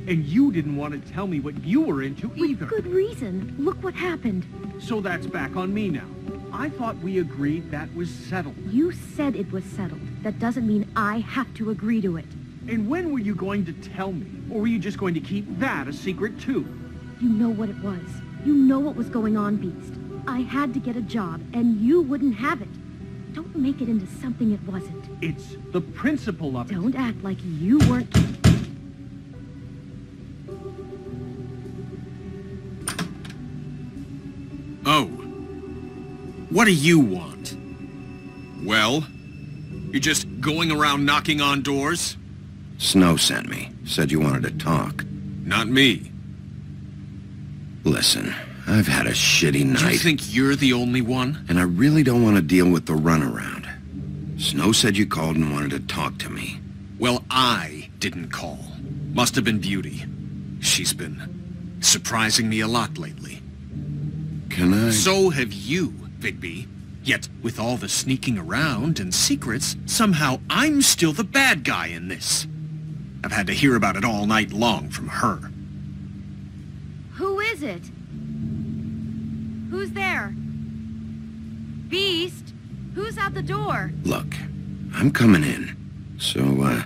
And you didn't want to tell me what you were into either. With good reason. Look what happened. So that's back on me now. I thought we agreed that was settled. You said it was settled. That doesn't mean I have to agree to it. And when were you going to tell me? Or were you just going to keep that a secret too? You know what it was. You know what was going on, Beast. I had to get a job, and you wouldn't have it. Don't make it into something it wasn't. It's the principle of it. Don't act like you weren't... Oh. What do you want? Well? You're just going around knocking on doors? Snow sent me. Said you wanted to talk. Not me. Listen, I've had a shitty night. Do you think you're the only one? And I really don't want to deal with the runaround. Snow said you called and wanted to talk to me. Well, I didn't call. Must have been Beauty. She's been surprising me a lot lately. Can I... So have you, Bigby. Yet, with all the sneaking around and secrets, somehow I'm still the bad guy in this. I've had to hear about it all night long from her. Who is it? Who's there? Beast? Who's out the door? Look, I'm coming in. So,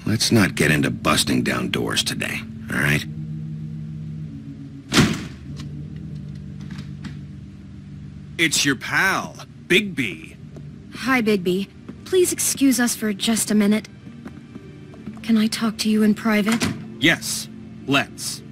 let's not get into busting down doors today, all right? It's your pal, Bigby. Hi, Bigby. Please excuse us for just a minute. Can I talk to you in private? Yes, let's.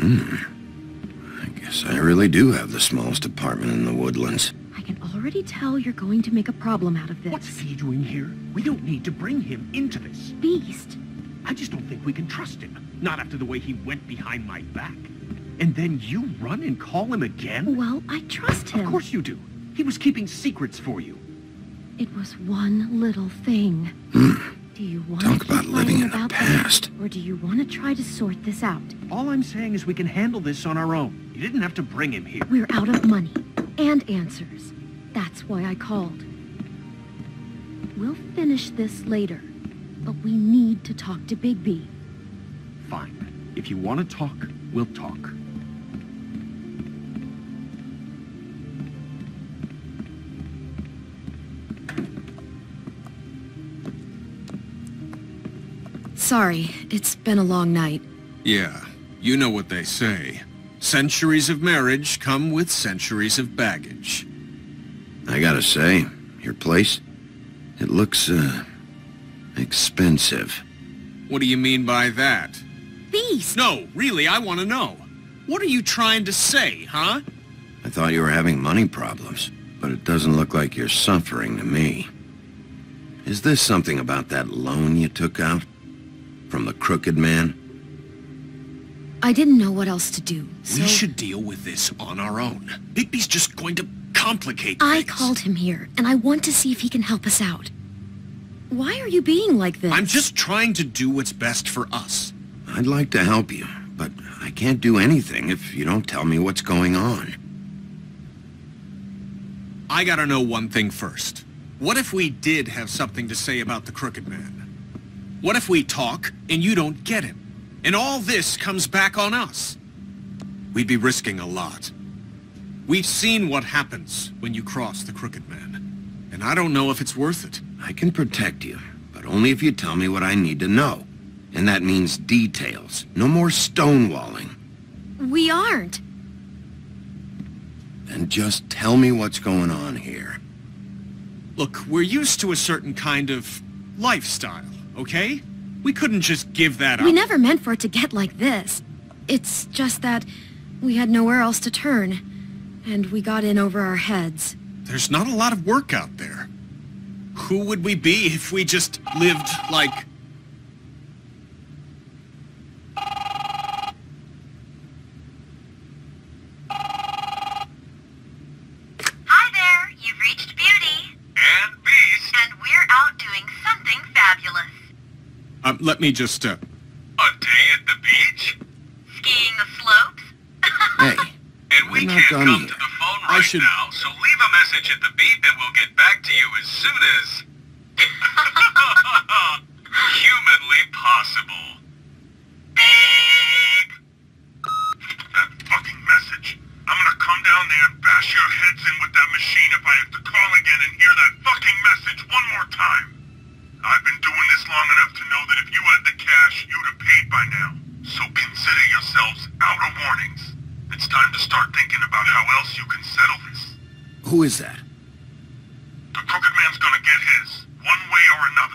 I guess I really do have the smallest apartment in the woodlands. I can already tell you're going to make a problem out of this. What's he doing here? We don't need to bring him into this. Beast. I just don't think we can trust him. Not after the way he went behind my back. And then you run and call him again? Well, I trust him. Of course you do. He was keeping secrets for you. It was one little thing. Do you want Talk to keep about living fighting in the about past. that, or do you want to try to sort this out? All I'm saying is we can handle this on our own. You didn't have to bring him here. We're out of money and answers. That's why I called. We'll finish this later, but we need to talk to Bigby. Fine. If you want to talk, we'll talk. Sorry, it's been a long night. Yeah, you know what they say. Centuries of marriage come with centuries of baggage. I gotta say, your place, it looks, expensive. What do you mean by that? Beast! No, really, I want to know. What are you trying to say, huh? I thought you were having money problems, but it doesn't look like you're suffering to me. Is this something about that loan you took out? From the crooked man? I didn't know what else to do, so... We should deal with this on our own. Bigby's just going to complicate I things. called him here, and I want to see if he can help us out. Why are you being like this? I'm just trying to do what's best for us. I'd like to help you, but I can't do anything if you don't tell me what's going on. I gotta know one thing first. What if we did have something to say about the crooked man? What if we talk and you don't get him? And all this comes back on us? We'd be risking a lot. We've seen what happens when you cross the crooked man. And I don't know if it's worth it. I can protect you, but only if you tell me what I need to know. And that means details. No more stonewalling. We aren't. Then just tell me what's going on here. Look, we're used to a certain kind of lifestyle, okay? We couldn't just give that up. We never meant for it to get like this. It's just that we had nowhere else to turn, and we got in over our heads. There's not a lot of work out there. Who would we be if we just lived like... Hi there, you've reached Beauty. And Beast. And we're out doing something fabulous. Let me just, A day at the beach? Skiing the slopes. Hey, And we we're not can't done come yet. to the phone I right should- now, so leave a message at the beep and we'll get back to you as soon as... humanly possible. Beep! That fucking message. I'm gonna come down there and bash your heads in with that machine if I have to call again and hear that fucking message one more time. I've been doing this long enough to know that if you had the cash, you'd have paid by now. So consider yourselves out of warnings. It's time to start thinking about how else you can settle this. Who is that? The Crooked Man's gonna get his, one way or another.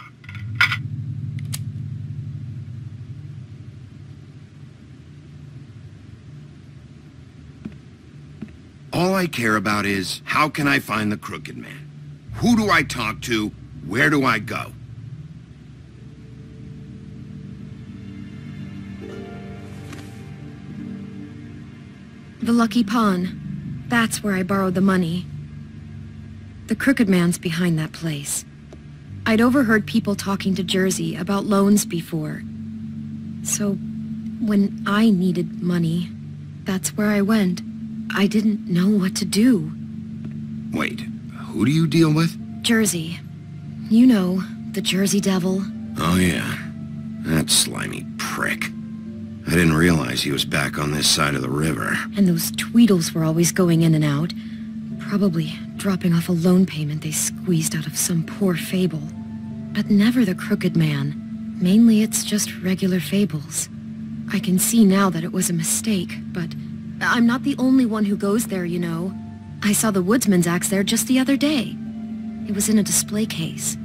All I care about is, how can I find the Crooked Man? Who do I talk to? Where do I go? The Lucky Pawn. That's where I borrowed the money. The Crooked Man's behind that place. I'd overheard people talking to Jersey about loans before. So, when I needed money, that's where I went. I didn't know what to do. Wait, who do you deal with? Jersey. You know, the Jersey Devil. Oh yeah, that slimy prick. I didn't realize he was back on this side of the river. And those Tweedles were always going in and out. Probably dropping off a loan payment they squeezed out of some poor Fable. But never the Crooked Man. Mainly it's just regular Fables. I can see now that it was a mistake, but I'm not the only one who goes there, you know. I saw the Woodsman's axe there just the other day. It was in a display case.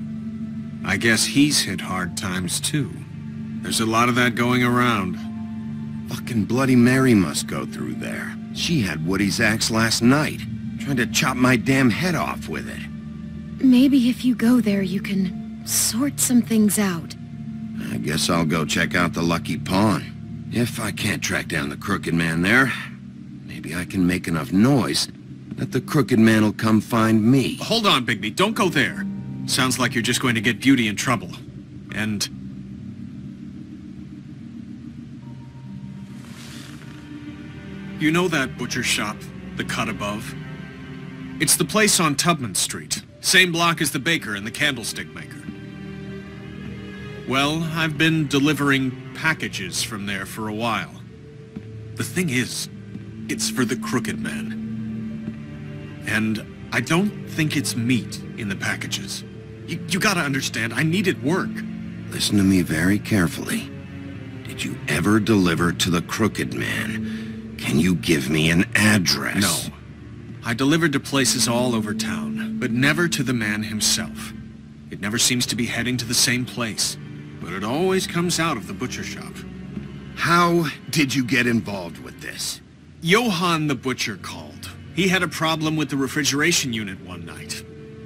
I guess he's hit hard times too. There's a lot of that going around. Fucking Bloody Mary must go through there. She had Woody's axe last night, trying to chop my damn head off with it. Maybe if you go there, you can sort some things out. I guess I'll go check out the Lucky Pawn. If I can't track down the Crooked Man there, maybe I can make enough noise that the Crooked Man will come find me. Hold on, Bigby. Don't go there. Sounds like you're just going to get Beauty in trouble. And... you know that butcher shop, the cut above? It's the place on Tubman Street. Same block as the baker and the candlestick maker. Well, I've been delivering packages from there for a while. The thing is, it's for the Crooked Man. And I don't think it's meat in the packages. You gotta understand, I needed work. Listen to me very carefully. Did you ever deliver to the Crooked Man? Can you give me an address? No. I delivered to places all over town, but never to the man himself. It never seems to be heading to the same place, but it always comes out of the butcher shop. How did you get involved with this? Johann the butcher called. He had a problem with the refrigeration unit one night.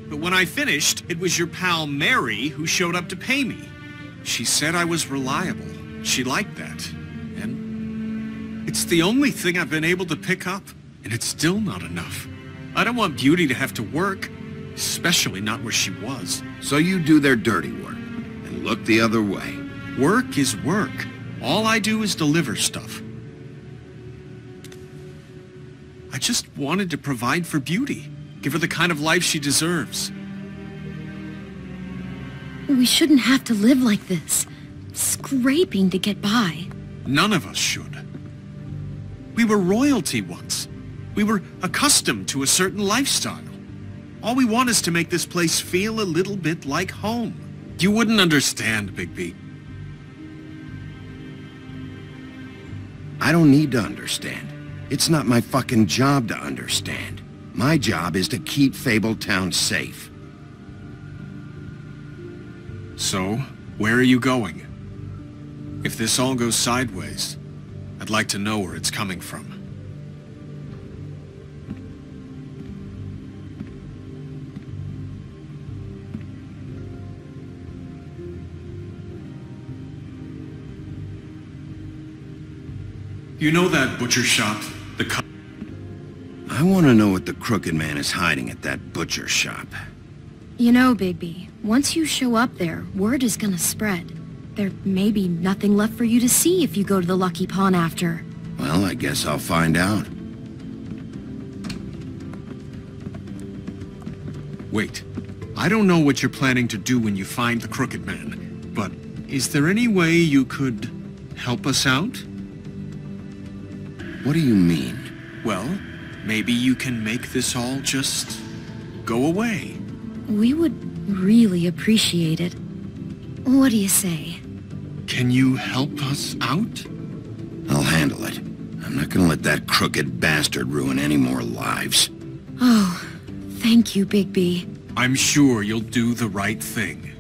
But when I finished, it was your pal Mary who showed up to pay me. She said I was reliable. She liked that. And it's the only thing I've been able to pick up. And it's still not enough. I don't want Beauty to have to work, especially not where she was. So you do their dirty work, and look the other way. Work is work. All I do is deliver stuff. I just wanted to provide for Beauty. Give her the kind of life she deserves. We shouldn't have to live like this, scraping to get by. None of us should. We were royalty once. We were accustomed to a certain lifestyle. All we want is to make this place feel a little bit like home. You wouldn't understand, Bigby. I don't need to understand. It's not my fucking job to understand. My job is to keep Fabletown safe. So, where are you going? If this all goes sideways, I'd like to know where it's coming from. You know that butcher shop? I want to know what the Crooked Man is hiding at that butcher shop. You know, Bigby, once you show up there, word is gonna spread. There may be nothing left for you to see if you go to the Lucky Pawn after. Well, I guess I'll find out. Wait. I don't know what you're planning to do when you find the Crooked Man, but is there any way you could help us out? What do you mean? Well, maybe you can make this all just go away. We would really appreciate it. What do you say? Can you help us out? I'll handle it. I'm not gonna let that crooked bastard ruin any more lives. Oh, thank you, Bigby. I'm sure you'll do the right thing.